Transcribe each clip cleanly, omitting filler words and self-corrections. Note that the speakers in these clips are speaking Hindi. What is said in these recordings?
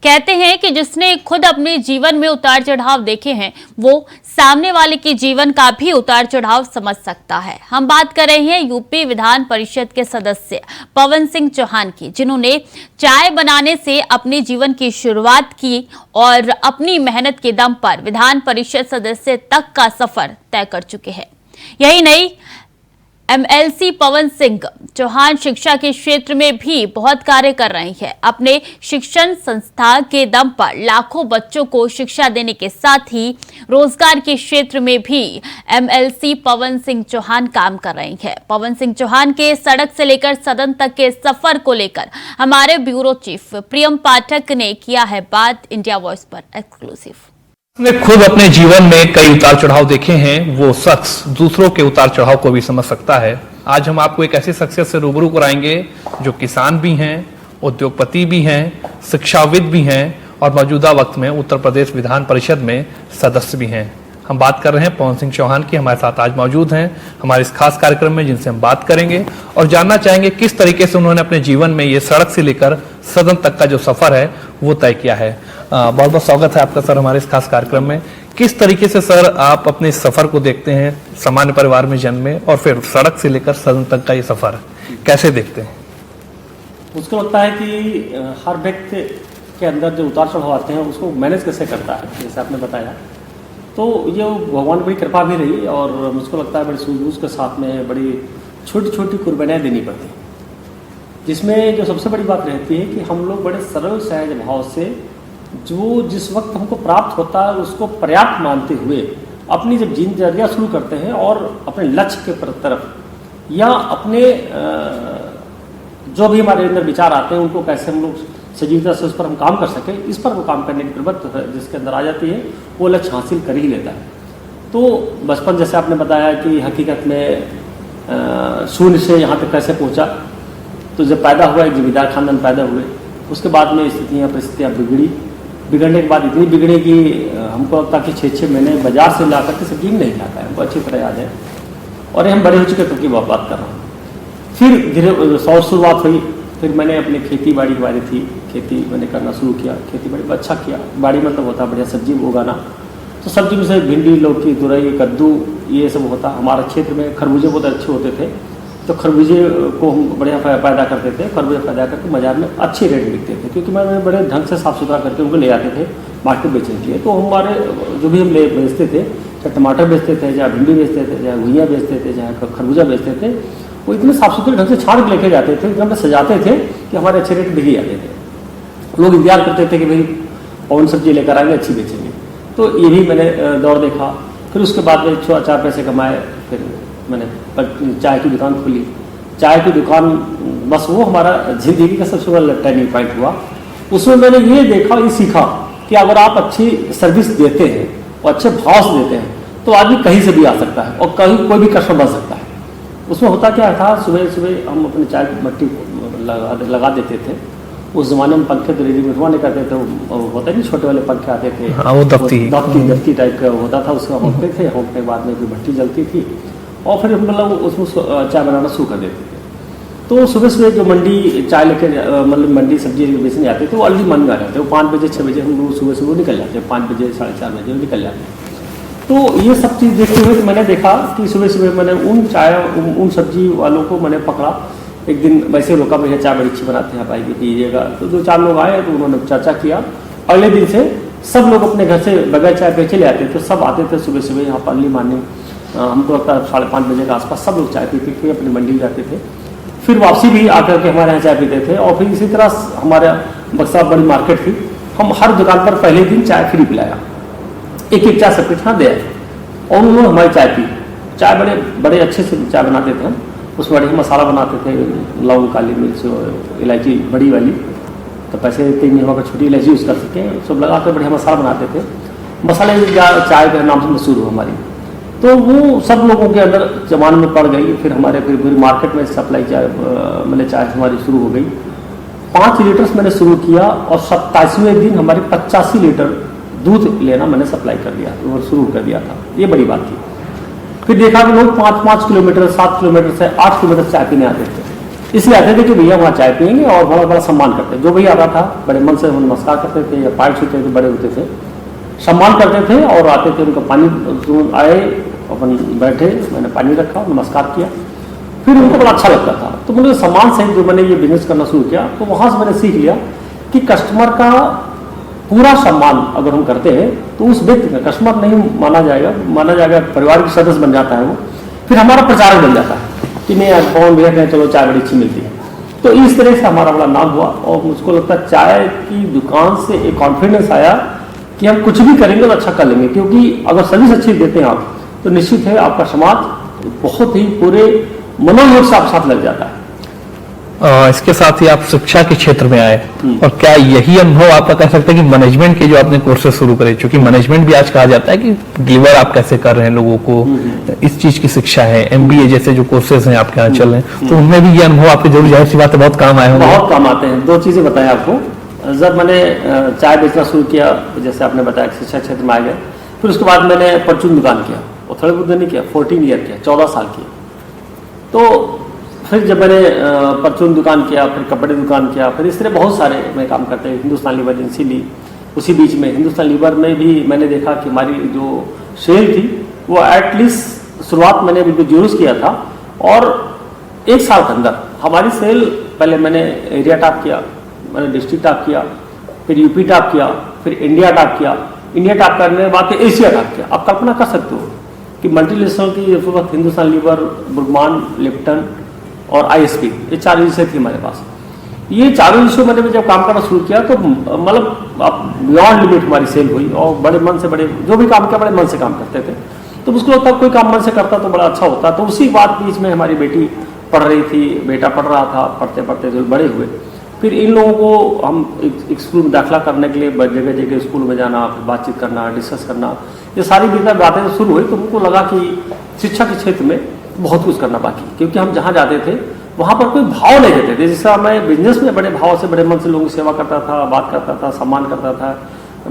कहते हैं कि जिसने खुद अपने जीवन में उतार चढ़ाव देखे हैं वो सामने वाले के जीवन का भी उतार चढ़ाव समझ सकता है। हम बात कर रहे हैं यूपी विधान परिषद के सदस्य पवन सिंह चौहान की, जिन्होंने चाय बनाने से अपने जीवन की शुरुआत की और अपनी मेहनत के दम पर विधान परिषद सदस्य तक का सफर तय कर चुके हैं। यही नहीं, एमएलसी पवन सिंह चौहान शिक्षा के क्षेत्र में भी बहुत कार्य कर रहे हैं। अपने शिक्षण संस्था के दम पर लाखों बच्चों को शिक्षा देने के साथ ही रोजगार के क्षेत्र में भी एमएलसी पवन सिंह चौहान काम कर रहे हैं। पवन सिंह चौहान के सड़क से लेकर सदन तक के सफर को लेकर हमारे ब्यूरो चीफ प्रियम पाठक ने किया है बात इंडिया वॉइस पर एक्सक्लूसिव। ने खुद अपने जीवन में कई उतार चढ़ाव देखे हैं, वो शख्स दूसरों के उतार चढ़ाव को भी समझ सकता है। आज हम आपको एक ऐसी शख्सियत से रूबरू कराएंगे जो किसान भी हैं, उद्योगपति भी हैं, शिक्षाविद भी हैं और मौजूदा वक्त में उत्तर प्रदेश विधान परिषद में सदस्य भी हैं। हम बात कर रहे हैं पवन सिंह चौहान की। हमारे साथ आज मौजूद हैं हमारे इस खास कार्यक्रम में, जिनसे हम बात करेंगे और जानना चाहेंगे किस तरीके से उन्होंने अपने जीवन में ये सड़क से लेकर सदन तक का जो सफर है वो तय किया है। बहुत बहुत स्वागत है आपका सर हमारे इस खास कार्यक्रम में। किस तरीके से सर आप अपने इस सफर को देखते हैं, सामान्य परिवार में जन्मे और फिर सड़क से लेकर सदन तक का ये सफर कैसे देखते हैं? मुझको लगता है कि हर व्यक्ति के अंदर जो उतार चढ़ाव आते हैं उसको मैनेज कैसे करता है, जैसे आपने बताया, तो ये भगवान की बड़ी कृपा भी रही और मुझको लगता है बड़ी सूझबूझ के साथ में बड़ी छोटी छोटी कुर्बानियाँ देनी पड़ती हैं, जिसमें जो सबसे बड़ी बात रहती है कि हम लोग बड़े सरल सहज भाव से जो जिस वक्त हमको प्राप्त होता है उसको पर्याप्त मानते हुए अपनी जब दिनचर्या शुरू करते हैं और अपने लक्ष्य के तरफ या अपने जो भी हमारे अंदर विचार आते हैं उनको कैसे हम लोग सजीवता से उस पर हम काम कर सकें, इस पर वो काम करने की प्रवृत्ति जिसके अंदर आ जाती है वो लक्ष्य हासिल कर ही लेता है। तो बचपन जैसे आपने बताया कि हकीकत में शून्य से यहाँ तक कैसे पहुँचा, तो जब पैदा हुआ एक जमींदार खानदान पैदा हुए, उसके बाद में परिस्थितियाँ बिगड़ने के बाद इतनी बिगड़ी कि हमको लगता कि 6-6 महीने बाजार से ला करके सब्जी नहीं खाता है, हमको अच्छी तरह याद है। और हम बड़े हो चुके तो की बात कर रहा हूँ। फिर धीरे शुरुआत हुई, फिर मैंने अपनी खेती बाड़ी थी, खेती मैंने करना शुरू किया, खेती बाड़ी अच्छा किया। बाड़ी मतलब होता बढ़िया सब्जी उगाना, तो सब्जी में से भिंडी, लौकी, तुरई, कद्दू ये सब होता। हमारे क्षेत्र में खरबूजे बहुत अच्छे होते थे, तो खरबूजे को हम बढ़िया पैदा करते थे। खरबूजे पैदा करके बाजार में अच्छे रेट बिकते थे, क्योंकि मैं बड़े ढंग से साफ़ सुथरा करके उनको ले आते थे मार्केट बेचने के लिए। तो हमारे जो भी हम बेचते थे, चाहे टमाटर बेचते थे, चाहे भिंडी बेचते थे, चाहे घुइयाँ बेचते थे, चाहे खरबूजा बेचते थे, वो इतने साफ़ सुथरे ढंग से छाड़ के लेके जाते थे, इतना सजाते थे कि हमारे अच्छे रेट बिक जाते थे। लोग इंतजार करते थे कि भाई कौन सब्जी लेकर आएंगे, अच्छी बेचेंगे। तो ये भी मैंने दौर देखा। फिर उसके बाद में 4 पैसे कमाए, फिर मैंने चाय की दुकान खोली। चाय की दुकान बस वो हमारा जिंदगी का सबसे बड़ा टर्निंग पॉइंट हुआ। उसमें मैंने ये देखा, ये सीखा कि अगर आप अच्छी सर्विस देते हैं और अच्छे भाव से देते हैं तो आदमी कहीं से भी आ सकता है और कहीं कोई भी कस्टमर बन सकता है। उसमें होता क्या था, सुबह सुबह हम अपनी चाय की मट्टी लगा देते थे। उस जमाने में पंखे तो रेडीमेड नहीं करते थे, वो होता नहीं छोटे वाले पंखे आते थे, वो दफ्ती टाइप का होता था, उसका होते थे। होने के बाद में भट्टी जलती थी और फिर मतलब उसमें चाय बनाना शुरू कर देते थे। तो सुबह सुबह जो मंडी चाय लेकर मतलब मंडी सब्जी बेचने आते थे वो अर्ली मॉर्निंग आ जाते, वो 5 बजे 6 बजे हम लोग सुबह निकल जाते, 5 बजे 4:30 बजे निकल जाते। तो ये सब चीज़ देखते हुए तो मैंने देखा कि सुबह सुबह मैंने उन सब्जी वालों को मैंने पकड़ा। एक दिन वैसे रोका, भैया चाय बड़ी अच्छी बनाते हैं, भाई पीजिएगा। तो 2-4 लोग आए तो उन्होंने चर्चा किया। अगले दिन से सब लोग अपने घर से बगैर चाय पे चले आते थे, सब आते थे सुबह सुबह यहाँ पर अर्ली मॉर्निंग। हमको लगता है 5:30 बजे के आसपास सब लोग चाय पीते थे, अपनी मंडी जाते थे। फिर वापसी भी आकर के हमारे यहाँ चाय पीते थे। और फिर इसी तरह हमारे बक्सा बड़ी मार्केट थी, हम हर दुकान पर पहले दिन चाय फ्री पिलाया, एक चाय सबके यहाँ दे आए और उन्होंने हमारी चाय पी। चाय बड़े अच्छे से चाय बनाते थे हम, उसमें बढ़िया मसाला बनाते थे, लौंग, काली मिर्च, इलायची बड़ी वाली, तो पैसे देते नहीं, हम छोटी इलायची यूज़ कर सकते हैं, सब लगा कर बढ़िया मसाला बनाते थे। मसाले चाय के नाम से मशहूर हो हमारी, तो वो सब लोगों के अंदर जमान में पड़ गई। फिर हमारे पूरी मार्केट में सप्लाई चाय मतलब चाय हमारी शुरू हो गई। 5 लीटर मैंने शुरू किया और 27वें दिन हमारे 85 लीटर दूध लेना मैंने सप्लाई कर दिया और शुरू कर दिया था। ये बड़ी बात थी। फिर देखा कि लोग 5-5 किलोमीटर, 7 किलोमीटर से 8 किलोमीटर चाय पीने आते थे। इसलिए आते थे कि भैया वहाँ चाय पियेंगे और बड़ा बड़ा सम्मान करते, जो भी आता था बड़े मन से हम नमस्कार करते थे या पैर छूते थे, बड़े होते थे, सम्मान करते थे और आते थे। उनका पानी आए, अपन बैठे, मैंने पानी रखा, नमस्कार किया, फिर उनको बड़ा अच्छा लगता था। तो मुझे सम्मान सहित जो मैंने ये बिजनेस करना शुरू किया, तो वहाँ से मैंने सीख लिया कि कस्टमर का पूरा सम्मान अगर हम करते हैं तो उस व्यक्ति का कस्टमर नहीं माना जाएगा परिवार के सदस्य बन जाता है वो, फिर हमारा प्रचारक बन जाता है कि नहीं यार कौन भैया कहें चलो चाय बड़ी अच्छी मिलती है। तो इस तरह से हमारा बड़ा नाम हुआ और मुझको लगता है चाय की दुकान से एक कॉन्फिडेंस आया कि हम कुछ भी करेंगे तो अच्छा कर लेंगे, क्योंकि अगर सर्विस अच्छी देते हैं आप तो निश्चित है आपका समाज बहुत ही पूरे मनोयोग से आप साथ लग जाता है। इसके साथ ही आप शिक्षा के क्षेत्र में आए, और क्या यही अनुभव आपका कह सकते हैं कि मैनेजमेंट के जो आपने कोर्सेज शुरू करे, क्योंकि मैनेजमेंट भी आज कहा जाता है कि डिलीवर आप कैसे कर रहे हैं लोगों को, इस चीज की शिक्षा है, MBA जैसे जो कोर्सेज हैं आपके यहाँ चल रहे हैं, तो उनमें भी ये अनुभव आपके जरूर जाहिर सी बात है बहुत काम आए होंगे। बहुत काम आते हैं। दो चीजें बताएं आपको। जब मैंने चाय बेचना शुरू किया, जैसे आपने बताया शिक्षा क्षेत्र में आ गए, फिर उसके बाद मैंने परचून दुकान किया, और थोड़े बहुत नहीं किया, 14 ईयर किया, 14 साल किया। तो फिर जब मैंने परचून दुकान किया, फिर कपड़े दुकान किया, फिर इस तरह बहुत सारे मैं काम करते हैं। हिंदुस्तान लीवर एजेंसी ली, उसी बीच में हिंदुस्तान लीवर में भी मैंने देखा कि हमारी जो सेल थी वो एटलीस्ट शुरुआत मैंने बिल्कुल जुलूस किया था, और 1 साल के अंदर हमारी सेल, पहले मैंने एरिया टॉप किया, मैंने डिस्ट्रिक्ट टॉप किया, फिर यूपी टॉप किया, फिर इंडिया टॉप किया, इंडिया टॉप करने के बाद फिर एशिया टॉप किया। आप कल्पना कर सकते हो कि मल्टीनेशनल की उस वक्त हिंदुस्तान लीवर, बुरमान, लिप्टन और ISP, ये 4 विषय थी हमारे पास। ये 4 विषयों मैंने जब काम करना शुरू किया तो मतलब अब बियॉन्ड लिमिट हमारी सेल हुई, और बड़े मन से, बड़े जो भी काम किया बड़े मन से काम करते थे। तो मुझको लगता कोई काम मन से करता तो बड़ा अच्छा होता। तो उसी बात बीच में हमारी बेटी पढ़ रही थी, बेटा पढ़ रहा था, पढ़ते पढ़ते जो बड़े हुए, फिर इन लोगों को हम एक स्कूल में दाखिला करने के लिए जगह जगह स्कूल में जाना, फिर बातचीत करना, डिस्कस करना, ये सारी बातें शुरू हुई। तो उनको लगा कि शिक्षा के क्षेत्र में बहुत कुछ करना बाकी, क्योंकि हम जहाँ जाते थे वहाँ पर कोई भाव नहीं देते थे। जैसा मैं बिजनेस में बड़े भाव से, बड़े मन से लोगों की सेवा करता था, बात करता था, सम्मान करता था,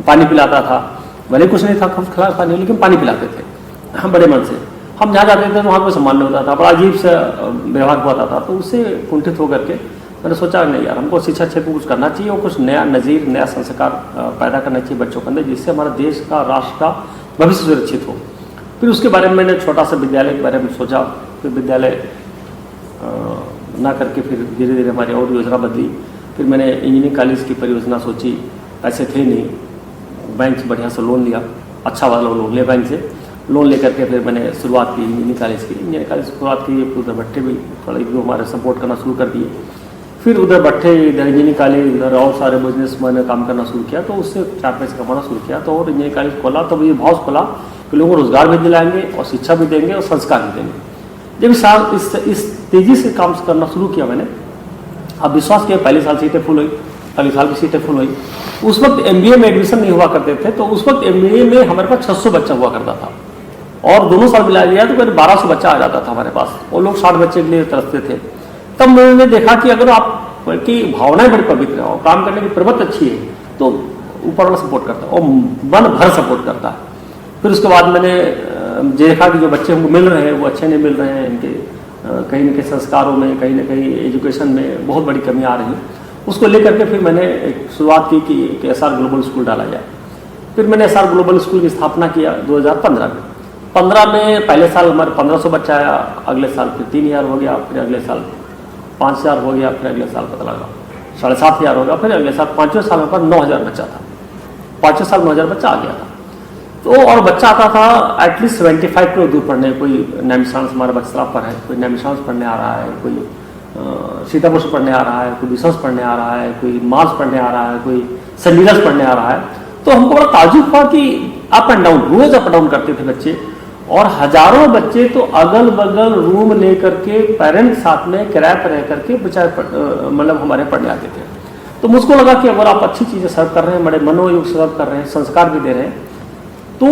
पानी पिलाता था, भले कुछ नहीं था खिलाफ पानी, लेकिन पानी पिलाते थे हम बड़े मन से। हम जहाँ जाते थे तो वहाँ कोई सम्मान नहीं होता था, बड़ा अजीब से व्यवहार हुआ था। तो उससे कुंठित होकर के मैंने सोचा नहीं यार, हमको शिक्षा क्षेत्र में कुछ करना चाहिए और कुछ नया नज़ीर, नया संस्कार पैदा करना चाहिए बच्चों के अंदर, जिससे हमारा देश का, राष्ट्र का भविष्य सुरक्षित हो। फिर उसके बारे में मैंने छोटा सा विद्यालय के बारे में सोचा, फिर विद्यालय ना करके फिर धीरे धीरे हमारी और योजना बदली। फिर मैंने इंजीनियरिंग कॉलेज की परियोजना सोची, पैसे थे नहीं, बैंक से बढ़िया से लोन लिया, अच्छा वाला लोन लिया बैंक से, लोन लेकर के फिर मैंने शुरुआत की इंजीनियरिंग कॉलेज की। इंजीनियरिंग कॉलेज की शुरुआत की, उधर भट्टे भी थोड़ा एक दो हमारे सपोर्ट करना शुरू कर दिए। फिर उधर भट्टे, इधर इंजीनियरिंग कॉलेज, उधर और सारे बिजनेस मैंने काम करना शुरू किया, तो उससे 4 पैसे कमाना शुरू किया। तो और इंजीनियरिंग कॉलेज खोला तो ये भाव खोला कि लोगों को रोजगार भी दिलाएंगे और शिक्षा भी देंगे और संस्कार भी देंगे। जब इस तेजी से काम करना शुरू किया मैंने, अब विश्वास किया, पहले साल सीटें फुल हुई, अगले साल की सीटें फुल हुई। उस वक्त MBA में एडमिशन नहीं हुआ करते थे, तो उस वक्त MBA में हमारे पास 600 बच्चा हुआ करता था, और दोनों साल मिला लिया तो करीब 1200 बच्चा आ जाता था हमारे पास, और लोग 60 बच्चे के लिए तरसते थे। तब मैंने देखा कि अगर आपकी भावनाएं बड़ी पवित्र है और काम करने की प्रवृत्ति अच्छी है तो ऊपर वाला सपोर्ट करता है और मन भर सपोर्ट करता है। फिर उसके बाद मैंने देखा कि जो बच्चे हमको मिल रहे हैं वो अच्छे नहीं मिल रहे हैं, इनके कहीं न कहीं संस्कारों में, कहीं न कहीं एजुकेशन में बहुत बड़ी कमी आ रही है। उसको लेकर के फिर मैंने एक शुरुआत की कि SR ग्लोबल स्कूल डाला जाए। फिर मैंने SR ग्लोबल स्कूल की स्थापना किया 2015 में। 15 में पहले साल हमारे 1500 बच्चा आया, अगले साल फिर 3000 हो गया, फिर अगले साल 5000 हो गया, फिर अगले साल पता लगा 7500 होगा, फिर अगले साल 5वें साल पर 9000 बच्चा था, 5वें साल 9000 बच्चा आ गया था। तो और बच्चा आता था एटलीस्ट 75 किलो दूर पढ़ने, कोई नैमिषांश हमारा बच्चा पर है, कोई नैमिषांश पढ़ने आ रहा है, कोई सीतापुर से पढ़ने आ रहा है, कोई बिशंस पढ़ने आ रहा है, कोई मार्स पढ़ने आ रहा है, कोई संडीलस पढ़ने आ रहा है। तो हमको बड़ा ताजुब हुआ कि अप एंड डाउन, रोज अप डाउन करते थे बच्चे, और हजारों बच्चे तो अगल बगल रूम लेकर के पेरेंट्स साथ में किराए पर रह करके बच्चा मतलब हमारे पढ़ने आते थे। तो मुझको लगा कि अगर आप अच्छी चीज़ें सर्व कर रहे हैं, बड़े मनोयोग से सर्व कर रहे हैं, संस्कार भी दे रहे हैं, तो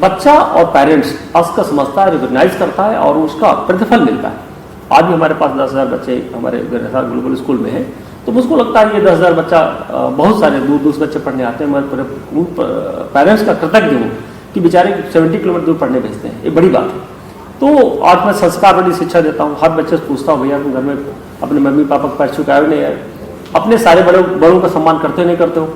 बच्चा और पेरेंट्स उसका समझता है, रिकॉग्नाइज करता है और उसका प्रतिफल मिलता है। आज भी हमारे पास 10,000 बच्चे हमारे SR ग्लोबल स्कूल में हैं। तो मुझको लगता है ये 10,000 बच्चा, बहुत सारे दूर दूर से बच्चे पढ़ने आते हैं। मैं पेरेंट्स का कृतज्ञ हूँ कि बेचारे 70 किलोमीटर दूर पढ़ने भेजते हैं, ये बड़ी बात है। तो आज मैं संस्कार वाली शिक्षा देता हूँ। हर बच्चे से पूछता हूँ, भैया तुम घर में अपने मम्मी पापा के पैर छुकाए नहीं है, अपने सारे बड़ों का सम्मान करते हो नहीं करते हो,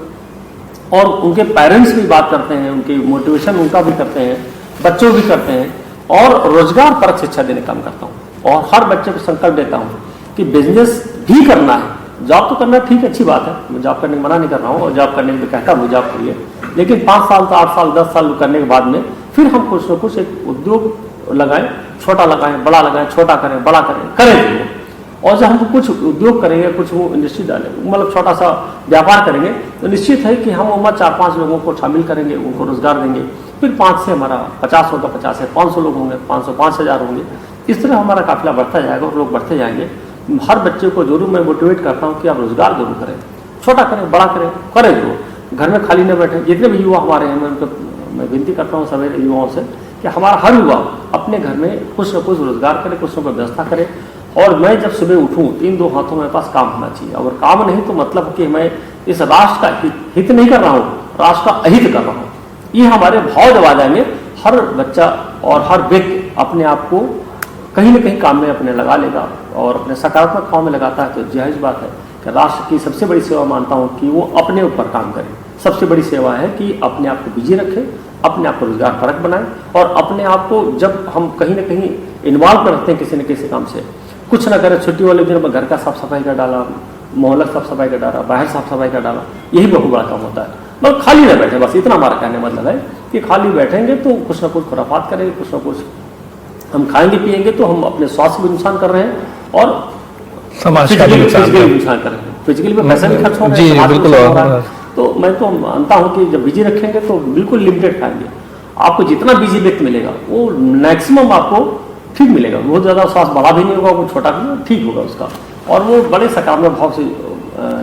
और उनके पेरेंट्स भी बात करते हैं, उनकी मोटिवेशन उनका भी करते हैं, बच्चों भी करते हैं, और रोजगार परक शिक्षा देने का काम करता हूँ। और हर बच्चे को संकल्प देता हूँ कि बिजनेस भी करना है, जॉब तो करना ठीक अच्छी बात है, मैं जॉब करने की मना नहीं कर रहा हूँ, और जॉब करने के कहता हूँ जॉब करिए, लेकिन 5 साल तो 8 साल 10 साल करने के बाद में फिर हम कुछ न कुछ एक उद्योग लगाएं, छोटा लगाएं, बड़ा लगाएं, छोटा करें, बड़ा करें। और जब हम कुछ उद्योग करेंगे, कुछ वो इंडस्ट्री डालेंगे, मतलब छोटा सा व्यापार करेंगे, तो निश्चित है कि हम उम्र 4-5 लोगों को शामिल करेंगे, उनको रोजगार देंगे, फिर 5 से हमारा 50 होगा, 50 से 500 लोग होंगे, 500 5000 होंगे, इस तरह हमारा काफिला बढ़ता जाएगा और लोग बढ़ते जाएंगे। हर बच्चे को जरूर मैं मोटिवेट करता हूँ कि आप रोजगार जरूर करें, छोटा करें, बड़ा करें जरूर, घर में खाली न बैठे। जितने भी युवा हमारे हैं, मैं विनती करता हूँ सभी युवाओं से कि हमारा हर युवा अपने घर में कुछ न कुछ रोजगार करे, कुछ न कुछ व्यवस्था करे। और मैं जब सुबह उठूं, 2 हाथों मेरे पास काम होना चाहिए, और काम नहीं तो मतलब कि मैं इस राष्ट्र का हित नहीं कर रहा हूँ, राष्ट्र का अहित कर रहा हूँ। ये हमारे भाव जब आ जाएंगे, हर बच्चा और हर व्यक्ति अपने आप को कहीं न कहीं काम में अपने लगा लेगा, और अपने सकारात्मक काम में लगाता है तो जायज बात है कि राष्ट्र की सबसे बड़ी सेवा मानता हूँ कि वो अपने ऊपर काम करे। सबसे बड़ी सेवा है कि अपने आप को बिजी रखें, अपने आप को रोजगार परक बनाएं, और अपने आप को जब हम कहीं ना कहीं इन्वॉल्व करते हैं किसी न किसी काम से, कुछ ना करें, छुट्टी वाले दिन में घर का साफ सफाई का डाला, मोहल्ला साफ सफाई का डाला, बाहर साफ सफाई का डाला, यही बहुत बड़ा काम होता है। मतलब खाली ना बैठे, बस इतना हमारा कहने मतलब है कि खाली बैठेंगे तो कुछ ना कुछ खुराफात करेंगे, कुछ ना कुछ हम खाएंगे पिएंगे तो हम अपने स्वास्थ्य भी नुकसान कर रहे हैं और समाज का भी नुकसान कर रहे हैं, फिजिकली में पैसा भी खर्च हो रहा है, समाज बिल्कुल। हो रहा है। तो मैं तो मानता हूँ कि जब बिजी रखेंगे तो बिल्कुल लिमिटेड खाएंगे, आपको जितना बिजी व्यक्ति मिलेगा वो मैक्सिमम आपको ठीक मिलेगा, बहुत ज़्यादा स्वास्थ्य बड़ा भी नहीं होगा, वो छोटा भी ठीक होगा उसका, और वो बड़े सकारात्मक भाव से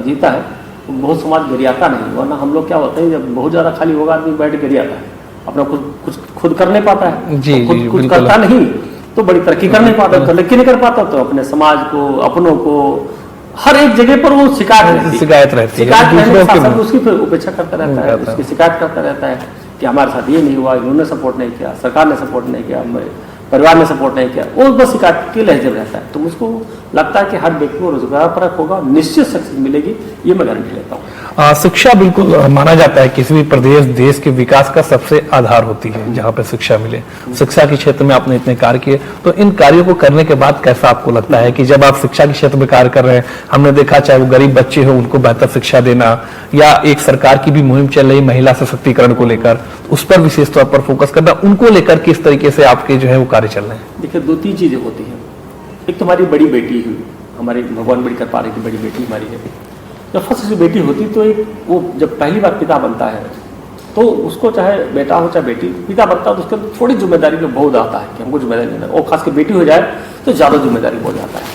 जीता है, बहुत समाज गरियाता नहीं। वरना हम लोग क्या होते हैं, जब बहुत ज़्यादा खाली होगा आदमी बैठ गरियाता है, अपना कुछ खुद कर नहीं पाता है, खुद करता नहीं तो बड़ी तरक्की कर नहीं पाता, तरक्की नहीं कर पाता तो अपने समाज को, अपनों को, हर एक जगह पर वो शिकायत रहती है, उसकी उपेक्षा करता रहता है, उसकी शिकायत करता रहता है कि हमारे साथ ये नहीं हुआ, इन्होंने सपोर्ट नहीं किया, सरकार ने सपोर्ट नहीं किया, परिवार ने सपोर्ट नहीं किया, वो बस शिकायत के लहजे में रहता है। तो मुझको लगता है कि हर व्यक्ति को रोजगार परक होगा, निश्चित सक्सेस मिलेगी, ये मैं गारंटी लेता हूँ। शिक्षा बिल्कुल माना जाता है किसी भी प्रदेश देश के विकास का सबसे आधार होती है, जहाँ पे शिक्षा मिले। शिक्षा के क्षेत्र में आपने इतने कार्य किए, तो इन कार्यों को करने के बाद कैसा आपको लगता है कि जब आप शिक्षा के क्षेत्र में कार्य कर रहे हैं, हमने देखा चाहे वो गरीब बच्चे हो उनको बेहतर शिक्षा देना, या एक सरकार की भी मुहिम चल रही महिला सशक्तिकरण को लेकर, उस पर विशेष तौर पर फोकस करना, उनको लेकर किस तरीके से आपके जो है वो कार्य चल रहे हैं? देखिए 2-3 चीजें होती हैं। एक तो हमारी बड़ी बेटी हुई, हमारी भगवान बड़ी कृपा की बड़ी बेटी हमारी है। जब फर्स्ट से बेटी होती तो एक वो जब पहली बार पिता बनता है तो उसको चाहे बेटा हो चाहे बेटी, पिता बनता है तो उसके थोड़ी जिम्मेदारी का बोझ आता है कि हमको जिम्मेदारी लेना, और खास कर बेटी हो जाए तो ज़्यादा जिम्मेदारी बोझ आता है,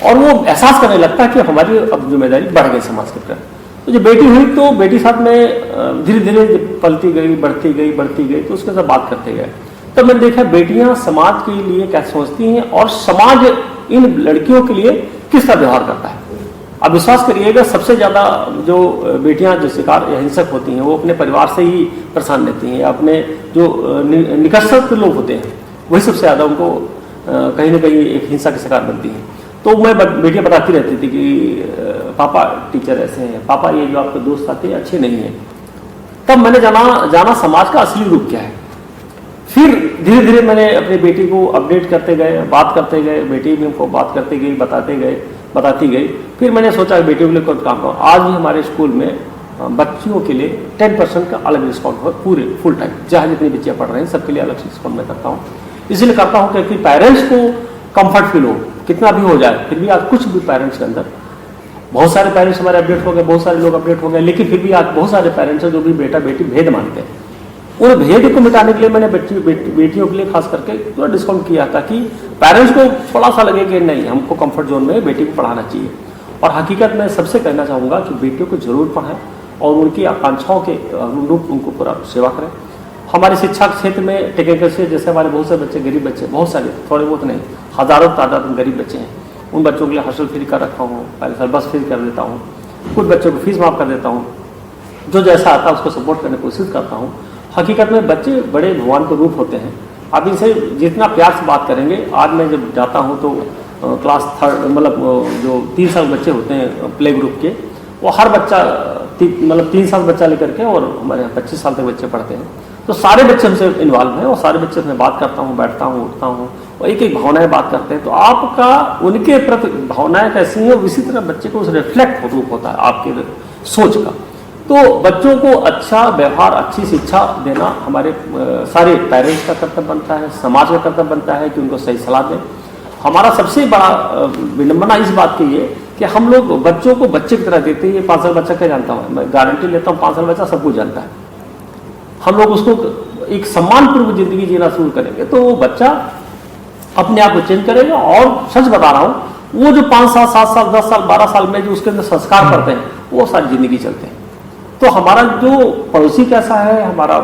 और वो एहसास करने लगता है कि हमारी अब जिम्मेदारी बढ़ गई समाज के प्रति। तो जब बेटी हुई तो बेटी साथ में धीरे धीरे पलती गई, बढ़ती गई तो उसके साथ बात करते गए, तब मैंने देखा बेटियां समाज के लिए क्या सोचती हैं और समाज इन लड़कियों के लिए किस तरह व्यवहार करता है। अब विश्वास करिएगा, सबसे ज्यादा जो बेटियां जो शिकार या हिंसक होती हैं वो अपने परिवार से ही परेशान रहती हैं, अपने जो निकटस्थ लोग होते हैं वही सबसे ज्यादा उनको कहीं ना कहीं एक हिंसा के शिकार बनती हैं। तो मैं बेटियां बताती रहती थी कि पापा टीचर ऐसे हैं, पापा ये जो आपके दोस्त आते हैं अच्छे नहीं हैं। तब मैंने जाना समाज का असली रूप क्या है। फिर धीरे धीरे मैंने अपनी बेटी को अपडेट करते गए, बात करते गए, बेटी भी हमको बात करते गई, बताती गई। फिर मैंने सोचा बेटियों के लिए कुछ काम करो। आज भी हमारे स्कूल में बच्चियों के लिए 10% का अलग डिस्काउंट हो, पूरे फुल टाइम, जहाँ जितनी बच्चियाँ पढ़ रहे हैं सबके लिए अलग डिस्काउंट मैं करता हूँ। इसलिए करता हूँ क्योंकि पेरेंट्स को कंफर्ट फील हो, कितना भी हो जाए फिर भी आज कुछ भी पेरेंट्स के अंदर, बहुत सारे पेरेंट्स हमारे अपडेट हो गए, बहुत सारे लोग अपडेट हो गए, लेकिन फिर भी आज बहुत सारे पेरेंट्स हैं जो भी बेटा बेटी भेद मानते हैं। उन भेद को मिटाने के लिए मैंने बेटियों के लिए खास करके थोड़ा डिस्काउंट किया ताकि पेरेंट्स को थोड़ा सा लगे कि नहीं, हमको कंफर्ट जोन में बेटी को पढ़ाना चाहिए। और हकीकत में सबसे कहना चाहूँगा कि बेटियों को जरूर पढ़ाएं और उनकी आकांक्षाओं के अनुरूप उनको पूरा सेवा करें। हमारे शिक्षा क्षेत्र में टेक्निकल से जैसे हमारे बहुत सारे बच्चे, गरीब बच्चे, बहुत सारे, थोड़े बहुत नहीं, हज़ारों तादाद में गरीब बच्चे हैं, उन बच्चों के लिए हॉस्टल फ्री कर रखा हूँ, पहले साल बस फ्री कर देता हूँ, कुछ बच्चों को फीस माफ़ कर देता हूँ, जो जैसा आता है उसको सपोर्ट करने की कोशिश करता हूँ। हकीकत में बच्चे बड़े भगवान के रूप होते हैं, आप इनसे जितना प्यार से बात करेंगे, आज मैं जब जाता हूँ तो क्लास 3 मतलब जो 3 साल बच्चे होते हैं प्ले ग्रुप के, वो हर बच्चा मतलब 3 साल बच्चा लेकर के और हमारे यहाँ 25 साल तक बच्चे पढ़ते हैं, तो सारे बच्चे हमसे इन्वॉल्व हैं और सारे बच्चे से बात करता हूँ, बैठता हूँ, उठता हूँ और एक एक भावनाएं बात करते हैं। तो आपका उनके प्रति भावनाएं कैसी हैं, इसी तरह बच्चे को उस रिफ्लेक्ट रूप होता है आपके सोच का। तो बच्चों को अच्छा व्यवहार, अच्छी शिक्षा देना हमारे सारे पेरेंट्स का कर्तव्य बनता है, समाज का कर्तव्य बनता है कि उनको सही सलाह दें। हमारा सबसे बड़ा विडंबना इस बात की है कि हम लोग बच्चों को बच्चे की तरह देते हैं। 5 साल बच्चा क्या जानता हूँ, मैं गारंटी लेता हूँ 5 साल बच्चा सब कुछ जानता है। हम लोग उसको एक सम्मानपूर्वक जिंदगी जीना शुरू करेंगे तो वो बच्चा अपने आप को चेंज करेगा। और सच बता रहा हूँ, वो जो 5 साल 7 साल 10 साल 12 साल में जो उसके अंदर संस्कार पड़ते हैं वो सारी जिंदगी चलते हैं। तो हमारा जो पड़ोसी कैसा है, हमारा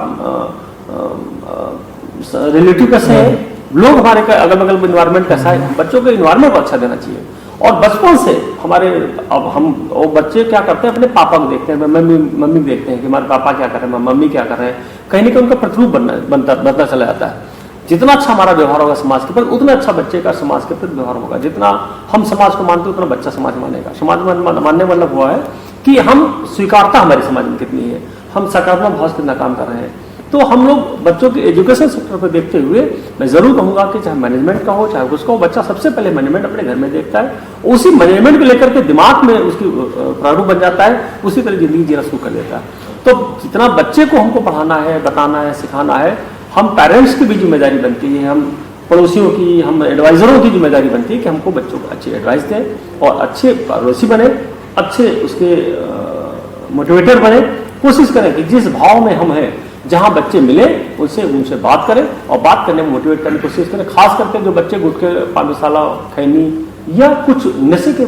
रिलेटिव कैसे है, लोग हमारे अगल बगल में इन्वायरमेंट कैसा है, बच्चों को इन्वायरमेंट को अच्छा देना चाहिए। और बचपन से हमारे अब हम वो बच्चे क्या करते हैं, अपने पापा को देखते हैं, मम्मी देखते हैं कि हमारे पापा क्या कर रहे हैं, मम्मी क्या कर रहे हैं, कहीं ना कहीं उनका प्रतिरूप बनता चला जाता है। जितना अच्छा हमारा व्यवहार होगा समाज के प्रति, उतना अच्छा बच्चे का समाज के प्रति व्यवहार होगा। जितना हम समाज को मानते उतना बच्चा समाज मानेगा। समाज मानने मतलब हुआ है कि हम स्वीकारता हमारे समाज में कितनी है, हम सकारात्मक भाव से कितना काम कर रहे हैं। तो हम लोग बच्चों के एजुकेशन सेक्टर पर देखते हुए मैं जरूर कहूंगा कि चाहे मैनेजमेंट का हो चाहे उसका हो, बच्चा सबसे पहले मैनेजमेंट अपने घर में देखता है, उसी मैनेजमेंट को लेकर के दिमाग में उसकी प्रारूप बन जाता है, उसी तरह जिंदगी जीना शुरू कर देता है। तो जितना बच्चे को हमको पढ़ाना है, बताना है, सिखाना है, हम पेरेंट्स की भी जिम्मेदारी बनती है, हम पड़ोसियों की, हम एडवाइजरों की जिम्मेदारी बनती है कि हमको बच्चों को अच्छी एडवाइस दें और अच्छे पड़ोसी बने, अच्छे उसके मोटिवेटर बने। कोशिश करें कि जिस भाव में हम हैं, जहां बच्चे मिले उनसे बात करें और बात करने में मोटिवेट करने की कोशिश करें। खास करके जो बच्चे गुटखे, पान मसाला, खैनी या कुछ नशे के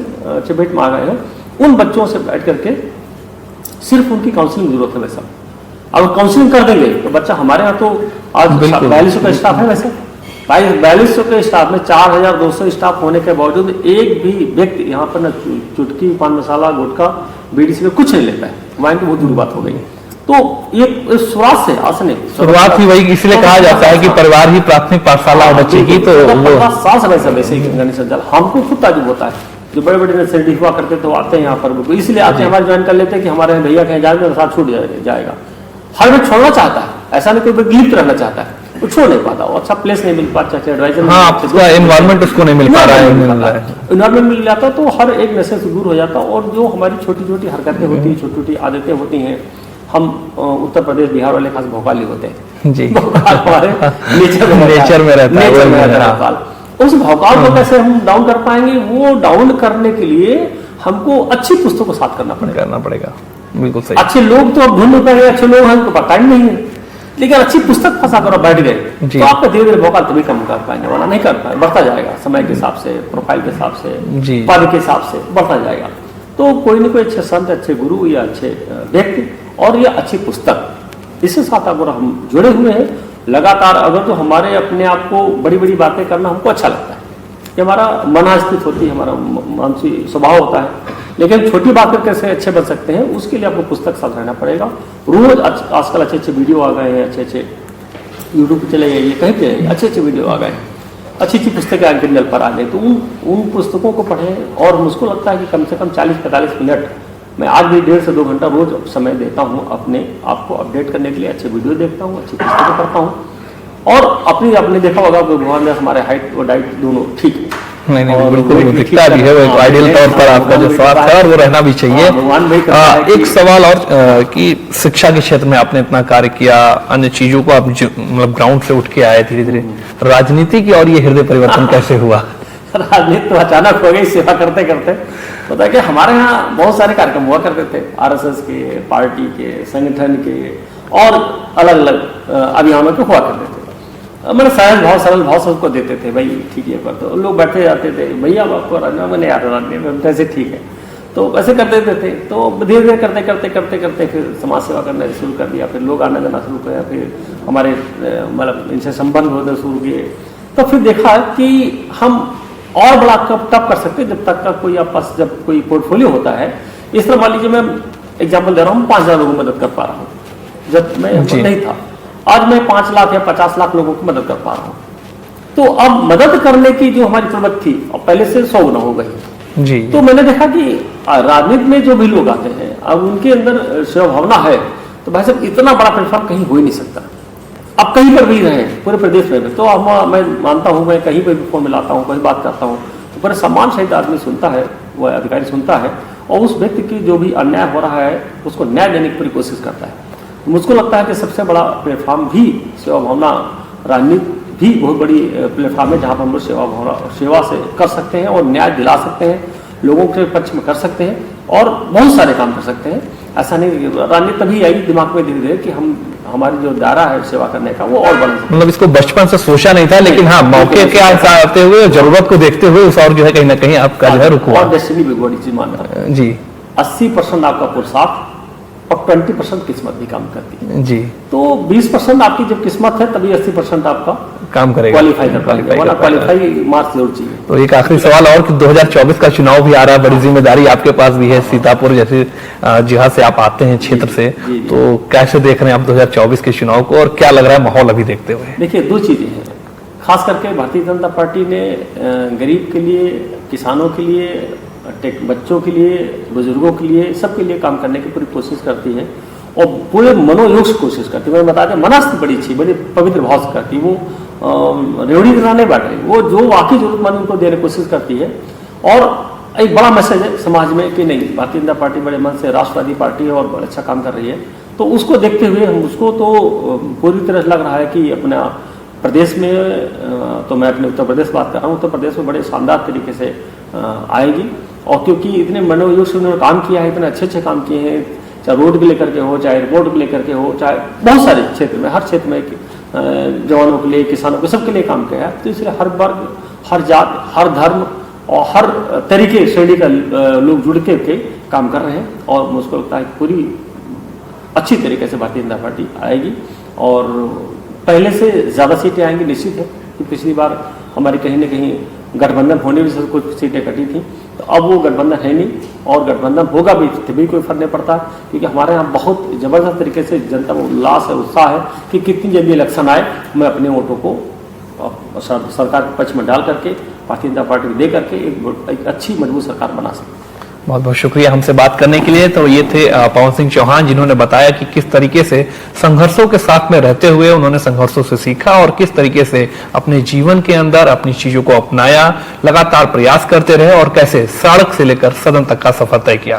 चपेट में आ गए हैं, उन बच्चों से बैठ करके सिर्फ उनकी काउंसलिंग जरूरत है। वैसा अगर काउंसलिंग कर देंगे तो बच्चा, हमारे यहाँ तो आज 4200 का स्टाफ है, वैसे 4200 के स्टाफ में 4200 स्टाफ होने के बावजूद एक भी व्यक्ति यहाँ पर न चुटकी, पान मसाला, गुटखा, बीड़ी सिगरेट कुछ नहीं लेता है। वहाँ की बहुत दूर बात हो गई। तो ये शुरुआत से आसने शुरुआत ही वही, इसलिए कहा जाता है कि परिवार ही प्राथमिक पाठशाला है बच्चे की। तो 50 साल समय से वैसे ही हमको खुद ताजुब होता है। जो बड़े बड़े नर्सरी हुआ करते तो आते हैं यहाँ पर, इसलिए आते हैं, हमारे ज्वाइन कर लेते हैं कि हमारे भैया कहीं जाएंगे तो साथ छूट जाएगा। हर व्यक्ति छोड़ना चाहता है, ऐसा नहीं कोई गिफ्ट रहना चाहता है, वो छोड़ नहीं पाता, वो अच्छा प्लेस नहीं मिल पाता, अच्छा एडवाइजर, हाँ, एनवायरमेंट उसको नहीं मिल पा रहा है, एनवायरमेंट मिल जाता तो हर एक नशे से दूर हो जाता। और जो हमारी छोटी छोटी हरकतें होती हैं, छोटी छोटी आदतें होती हैं, हम उत्तर प्रदेश बिहार वाले खास भोपाली होते हैं जी, भोपाल हमारे नेचर में रहता है। उस भोपाल को कैसे हम डाउन कर पाएंगे, वो डाउन करने के लिए हमको अच्छी पुस्तकों को साथ करना पड़ेगा। बिल्कुल सही। अच्छे लोग तो अब ढूंढ पाएंगे, अच्छे लोग हमको पता ही नहीं है, लेकिन अच्छी पुस्तक फंसा कर बैठ गए तो आपका धीरे धीरे भोपाल तभी कम कर पाएंगे, वरना नहीं कर पाए, बढ़ता जाएगा समय के हिसाब से, प्रोफाइल के हिसाब से, पद के हिसाब से बढ़ता जाएगा। तो कोई ना कोई अच्छे संत, अच्छे गुरु या अच्छे व्यक्ति और या अच्छी पुस्तक, इसके साथ अगर हम जुड़े हुए हैं लगातार, अगर तो हमारे अपने आप को बड़ी बड़ी बातें करना हमको अच्छा लगता है, कि हमारा मन स्थित होती है, हमारा मानसिक स्वभाव होता है, लेकिन छोटी बातें कैसे अच्छे बन सकते हैं उसके लिए आपको पुस्तक साथ रहना पड़ेगा। रोज आजकल अच्छे अच्छे वीडियो आ गए हैं, अच्छे अच्छे यूट्यूब पे चले जाइए, कहीं पे अच्छे अच्छे वीडियो आ गए हैं, अच्छी अच्छी पुस्तकें किंडल पर आ गई, तो उन पुस्तकों को पढ़ें। और मुझको लगता है कि कम से कम 40-45 मिनट मैं आज भी 1.5 से 2 घंटा रोज समय देता हूँ अपने आप को अपडेट करने के लिए। अच्छे वीडियो देखता हूँ, अच्छी पुस्तकें पढ़ता हूँ और आपने देखा होगा कि भगवान ने हमारे हाइट और डाइट दोनों ठीक है। नहीं बिल्कुल दिखता भी है, वो आइडियल तौर पर आपका जो स्वास्थ्य है और वो रहना भी चाहिए। एक सवाल और कि शिक्षा के क्षेत्र में आपने इतना कार्य किया, अन्य चीजों को आप मतलब ग्राउंड से उठ के आए धीरे धीरे, राजनीति की और ये हृदय परिवर्तन कैसे हुआ? राजनीति तो अचानक हो गई सेवा करते करते। पता है कि हमारे यहाँ बहुत सारे कार्यक्रम हुआ करते थे, RSS के, पार्टी के, संगठन के और अलग अलग अभियानों के हुआ करते थे। मैंने सरल भाव सबको देते थे, भाई ठीक है कर दो। लोग बैठे जाते थे, भैया आपको राजनीति मैंने याद राजनीति कैसे ठीक है, तो वैसे कर देते थे। तो धीरे धीरे करते करते करते करते फिर समाज सेवा करना शुरू कर दिया, फिर लोग आने जाना शुरू किया, फिर हमारे मतलब इनसे संबंध होने शुरू किए। तो फिर देखा कि हम और बड़ा तब कर सकते जब तक का कोई आप पास जब कोई पोर्टफोलियो होता है। इस तरह मान लीजिए मैं एग्जाम्पल दे रहा हूँ, 5000 लोगों की मदद कर पा रहा हूँ जब मैं नहीं था, आज मैं 5 लाख या 50 लाख लोगों की मदद कर पा रहा हूँ। तो अब मदद करने की जो हमारी प्रवृत्ति थी अब पहले से 100 गुना हो गई जी। तो मैंने देखा कि राजनीति में जो भी लोग आते हैं अब उनके अंदर सेवा भावना है, तो भाई साहब इतना बड़ा प्लेटफॉर्म कहीं हो ही नहीं सकता। अब कहीं पर भी रहे पूरे प्रदेश में भी, तो अब मैं मानता हूँ मैं कहीं पर भी फोन मिलाता हूँ, कहीं बात करता हूँ तो बड़े सम्मान सहित आदमी सुनता है, वह अधिकारी सुनता है और उस व्यक्ति की जो भी अन्याय हो रहा है उसको न्याय देने की पूरी कोशिश करता है। तो मुझको लगता है कि सबसे बड़ा प्लेटफॉर्म भी सेवा भावना राजनीति भी बहुत बड़ी प्लेटफॉर्म है जहाँ पर हम लोग सेवा से कर सकते हैं और न्याय दिला सकते हैं, लोगों के पक्ष में कर सकते हैं और बहुत सारे काम कर सकते हैं। ऐसा नहीं राजनीति तभी आई दिमाग में धीरे धीरे कि हमारी जो दायरा है सेवा करने का वो और बढ़ सकता है। मतलब इसको बचपन से सोचा नहीं था, लेकिन हाँ मौके के आते हुए जरूरत को देखते हुए उस और जो है कहीं ना कहीं आपका जो है रुकवा। और डेस्टिनी भी बड़ी चीज मानता है जी। 80% आपका पुरुषार्थ और 20% किस्मत भी काम करती है जी। तो 20% आपकी जब किस्मत है तभी 80% आपका काम करेगा, क्वालिफाई कर पाएगा, वरना क्वालिफाई मार्क्स जरूर चाहिए। तो एक आखिरी सवाल और कि 2024 का चुनाव भी आ रहा है, बड़ी जिम्मेदारी आपके पास भी है, सीतापुर जैसे जगह से आप आते हैं क्षेत्र से, तो कैसे देख रहे हैं आप 2024 के चुनाव को और क्या लग रहा है माहौल अभी देखते हुए? देखिए 2 चीजें हैं, खास करके भारतीय जनता पार्टी ने गरीब के लिए, किसानों के लिए, बच्चों के लिए, बुजुर्गों के लिए, सबके लिए काम करने की पूरी कोशिश करती है और पूरे मनोयोग से कोशिश करती है। मैं बता दें मनस्थ बड़ी अच्छी, बड़ी पवित्र भाव से करती है, वो रेवड़ी देना नहीं बांट रही, वो जो वाकई जरूरतमंद उनको देने की कोशिश करती है। और एक बड़ा मैसेज है समाज में कि नहीं भारतीय जनता पार्टी बड़े मन से राष्ट्रवादी पार्टी है और बड़ा अच्छा काम कर रही है, तो उसको देखते हुए हम उसको तो पूरी तरह लग रहा है कि अपना प्रदेश में, तो मैं अपने उत्तर प्रदेश बात कर रहा हूँ, उत्तर प्रदेश में बड़े शानदार तरीके से आएगी। और क्योंकि इतने मनोयोग से उन्होंने काम किया है, इतने अच्छे अच्छे काम किए हैं, चाहे रोड को लेकर के हो, चाहे एयरपोर्ट को लेकर के हो, चाहे बहुत सारे क्षेत्र में, हर क्षेत्र में जवानों के लिए, किसानों के सबके लिए काम किया है। तो इसलिए हर वर्ग, हर जात, हर धर्म और हर तरीके श्रेणी का लोग जुड़ के काम कर रहे हैं और मुझको लगता है पूरी अच्छी तरीके से भारतीय जनता पार्टी आएगी और पहले से ज़्यादा सीटें आएंगी निश्चित है कि पिछली बार हमारी कहीं ना कहीं गठबंधन होने की कुछ सीटें कटी थी, तो अब वो गठबंधन है नहीं और गठबंधन होगा भी तभी कोई फर्क नहीं पड़ता, क्योंकि हमारे यहाँ बहुत ज़बरदस्त तरीके से जनता में उल्लास है, उत्साह है कि कितनी जल्दी इलेक्शन आए मैं अपने वोटों को सरकार के पक्ष में डाल करके भारतीय जनता पार्टी को दे करके एक अच्छी मजबूत सरकार बना सकते। बहुत बहुत शुक्रिया हमसे बात करने के लिए। तो ये थे पवन सिंह चौहान, जिन्होंने बताया कि किस तरीके से संघर्षों के साथ में रहते हुए उन्होंने संघर्षों से सीखा और किस तरीके से अपने जीवन के अंदर अपनी चीजों को अपनाया, लगातार प्रयास करते रहे और कैसे सड़क से लेकर सदन तक का सफर तय किया।